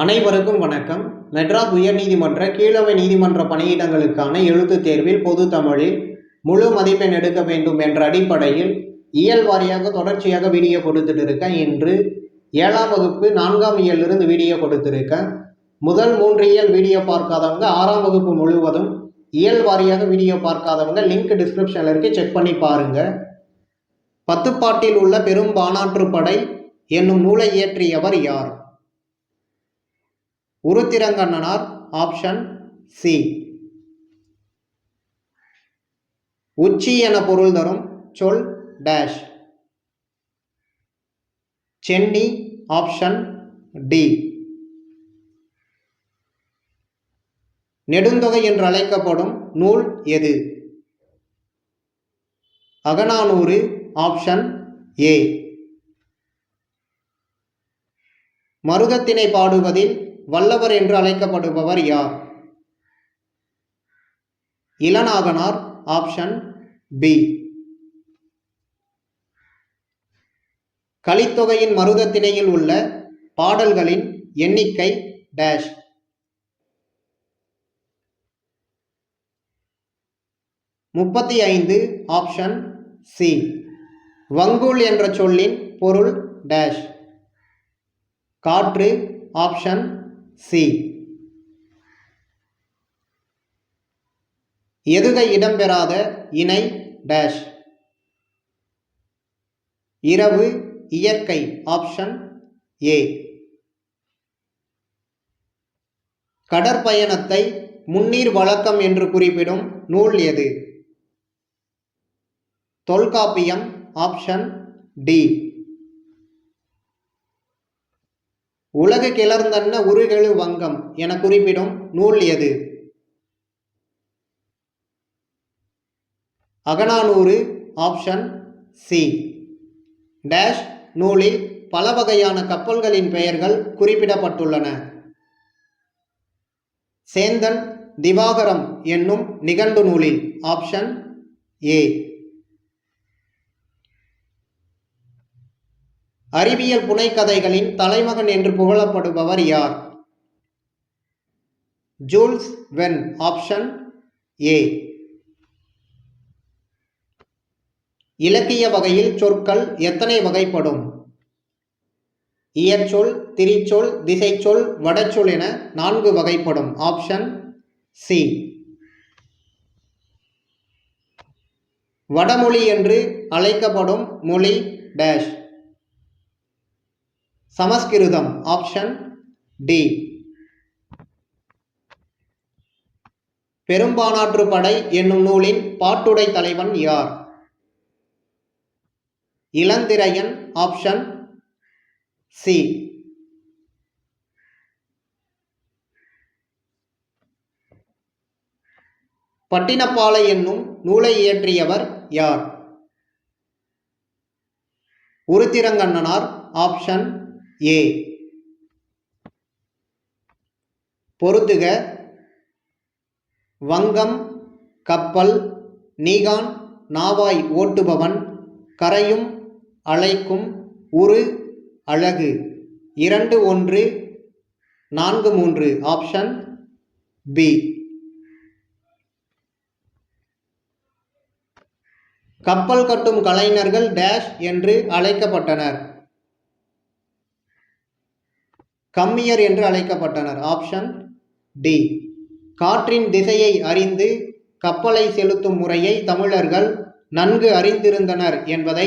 அனைவருக்கும் வணக்கம். மெட்ராஸ் உயர்நீதிமன்ற கீழவை நீதிமன்ற பணியிடங்களுக்கான எழுத்துத் தேர்வில் பொது தமிழில் முழு மதிப்பெண் எடுக்க வேண்டும் என்ற அடிப்படையில் இயல் வாரியாக தொடர்ச்சியாக வீடியோ கொடுத்துட்டு இருக்கேன். இன்று 7ஆம் வகுப்பு 4ஆம் இயலிருந்து வீடியோ கொடுத்துருக்கேன். முதல் 3 இயல் வீடியோ பார்க்காதவங்க 6ஆம் வகுப்பு முழுவதும் இயல் வாரியாக வீடியோ பார்க்காதவங்க லிங்க் டிஸ்கிரிப்ஷன்ல இருக்கு, செக் பண்ணி பாருங்க. பத்துப்பாட்டில் உள்ள பெரும் பாணாற்றுப்படை என்னும் நூலை இயற்றியவர் யார்? உருத்திரங்கண்ணனார். Option C. உச்சி என பொருள் தரும் சொல் டேஷ். சென்னி. Option D. நெடுந்தொகை என்று அழைக்கப்படும் நூல் எது? அகநானூறு. Option A. மருதத்திணை பாடுவதில் வல்லவர் என்று அழைக்கப்படுபவர் யார்? இளநாகனார். Option B. கலித்தொகையின் மருதத்திணையில் உள்ள பாடல்களின் எண்ணிக்கை டேஷ். 35. Option C. வங்கூல் என்ற சொல்லின் பொருள் டேஷ். காற்று. Option C. எதுகை இடம்பெறாத இணை டேஷ். இரவு. இயற்கை. Option A. கடற்பயணத்தை முன்னீர் வழக்கம் என்று குறிப்பிடும் நூல் எது? தொல்காப்பியம். Option D. உலகு கிளர்ந்தன்ன உருகெழு வங்கம் என குறிப்பிடும் நூல் எது? அகநானூறு. Option C. டேஷ் நூலில் பல வகையான கப்பல்களின் பெயர்கள் குறிப்பிடப்பட்டுள்ளன. சேந்தன் திவாகரம் என்னும் நிகண்டு நூலில். Option A. அறிவியல் புனைக்கதைகளின் தலைமகன் என்று புகழப்படுபவர் யார்? Jules Verne. Option A. இலக்கிய வகையில் சொற்கள் எத்தனை வகைப்படும்? இயற்சொல், திரிச்சொல், திசைச்சொல், வடச்சொல் என 4 வகைப்படும். Option C. வடமொழி என்று அழைக்கப்படும் மொழி dash. Sanskrit. Option D. Perumpanarruppadai என்னும் நூலின் பாட்டுடை தலைவன் யார்? இளந்திரையன். Option C. பட்டினப்பாலை என்னும் நூலை இயற்றியவர் யார்? உருத்திரங்கண்ணனார். Option A. பொருத்துக. வங்கம் கப்பல், நீகான் நாவாய் ஓட்டுபவன், கரையும் அழைக்கும், உரு அழகு, 2 1 4 3. Option B. கப்பல் கட்டும் கலைஞர்கள் டேஷ் என்று அழைக்கப்பட்டனர். கம்மியர் என்று அழைக்கப்பட்டனர். Option D. காற்றின் திசையை அறிந்து கப்பலை செலுத்தும் முறையை தமிழர்கள் நன்கு அறிந்திருந்தனர் என்பதை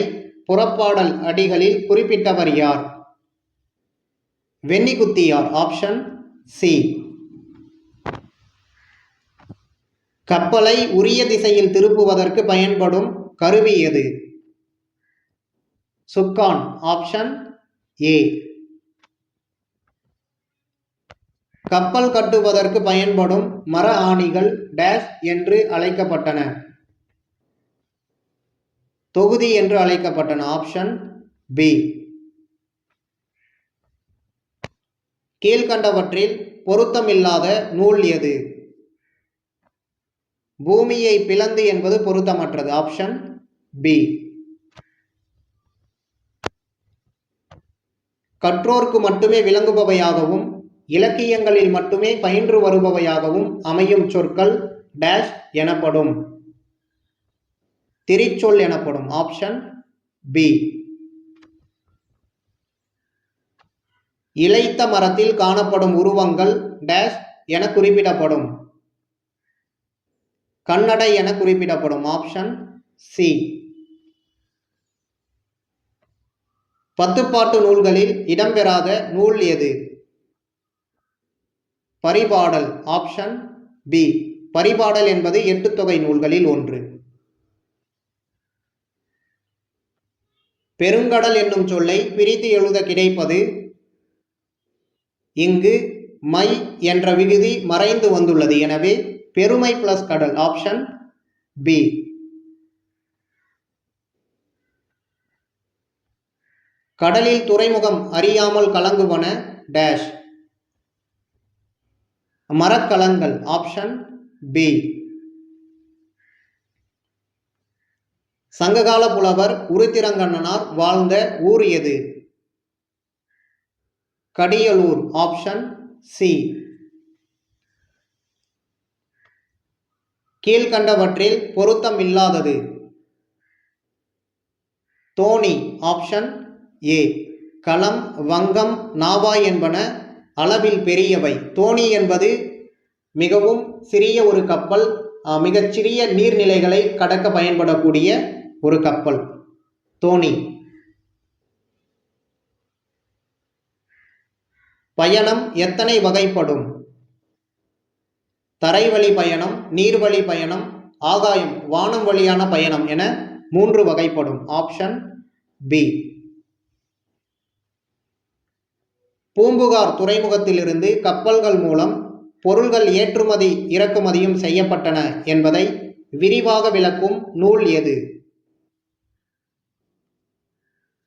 புறப்பாடல் அடிகளில் குறிப்பிட்டவர் யார்? வெண்ணிக்குத்தியார். Option C. கப்பலை உரிய திசையில் திருப்புவதற்கு பயன்படும் கருவி எது? சுக்கான். Option A. கப்பல் கட்டுவதற்கு பயன்படும் மர ஆணிகள் டேஷ் என்று அழைக்கப்பட்டன. தொகுதி என்று அழைக்கப்பட்டன. Option B. கீழ்கண்டவற்றில் பொருத்தமில்லாத நூல் எது? பூமியை பிளந்து என்பது பொருத்தமற்றது. Option B. கற்றோர்க்கு மட்டுமே விளங்குபவையாகவும் இலக்கியங்களில் மட்டுமே பயின்று வருபவையாகவும் அமையும் சொற்கள் டேஷ் எனப்படும். திரிச்சொல் எனப்படும். Option B. இளைத்த மரத்தில் காணப்படும் உருவங்கள் டேஷ் என குறிப்பிடப்படும். கண்ணடை என குறிப்பிடப்படும். Option C. 10 பாட்டு நூல்களில் இடம்பெறாத நூல் எது? பரிபாடல். Option B. பரிபாடல் என்பது 8 தொகை நூல்களில் ஒன்று. பெருங்கடல் என்னும் சொல்லை பிரித்து எழுத கிடைப்பது. இங்கு மை என்ற விகுதி மறைந்து வந்துள்ளது. எனவே பெருமை பிளஸ் கடல். Option B. கடலில் துறைமுகம் அறியாமல் கலங்குவன டேஷ். மரக்கலங்கள். Option B. சங்ககால புலவர் உருத்திரங்கண்ணனார் வாழ்ந்த ஊர் எது? கடியலூர். Option C. கீழ்கண்டவற்றில் பொருத்தம் இல்லாதது. தோணி. Option A. களம், வங்கம், நாவாய் என்பன அளவில் பெரியவை. தோணி என்பது மிகவும் சிறிய ஒரு கப்பல். மிகச்சிறிய நீர்நிலைகளை கடக்க பயன்படக்கூடிய ஒரு கப்பல் தோணி. பயணம் எத்தனை வகைப்படும்? தரைவழி பயணம், நீர்வழி பயணம், ஆகாயம் வானம் வழியான பயணம் என 3 வகைப்படும். Option B. பூம்புகார் துறைமுகத்திலிருந்து கப்பல்கள் மூலம் பொருள்கள் ஏற்றுமதி இறக்குமதியும் செய்யப்பட்டன என்பதை விரிவாக விளக்கும் நூல் எது?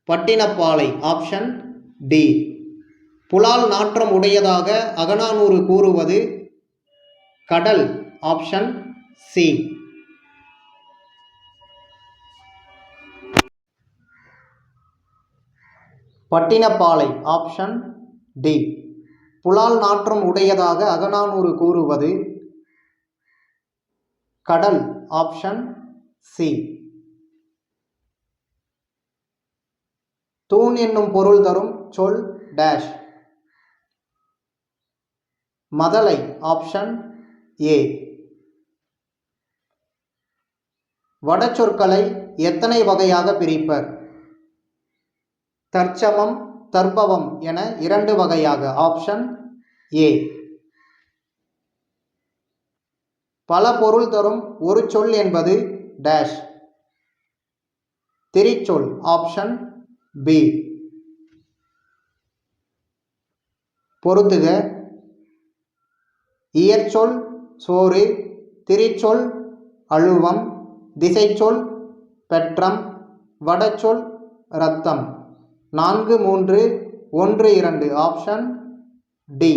பட்டினப்பாலை. Option D. புலால் நாற்றம் உடையதாக அகநானூறு கூறுவது. கடல். Option C. Pattinappalai. Option D. புலால் நாற்றம் உடையதாக அகநானூறு கூறுவது. கடல். Option C. தூண் என்னும் பொருள் தரும் சொல் டேஷ். மதலை. Option A. வடச்சொற்களை எத்தனை வகையாக பிரிப்பர்? தற்சமம், தற்பவம் என 2 வகையாக. Option A. பல பொருள் தரும் ஒரு சொல் என்பது டேஷ். திரிச்சொல். Option B. பொருத்துக. இயற்சொல் சோறு, திரிச்சொல் அழுவம், திசைச்சொல் பெற்றம், வடச்சொல் இரத்தம். 4, 3, 1, 2. Option D.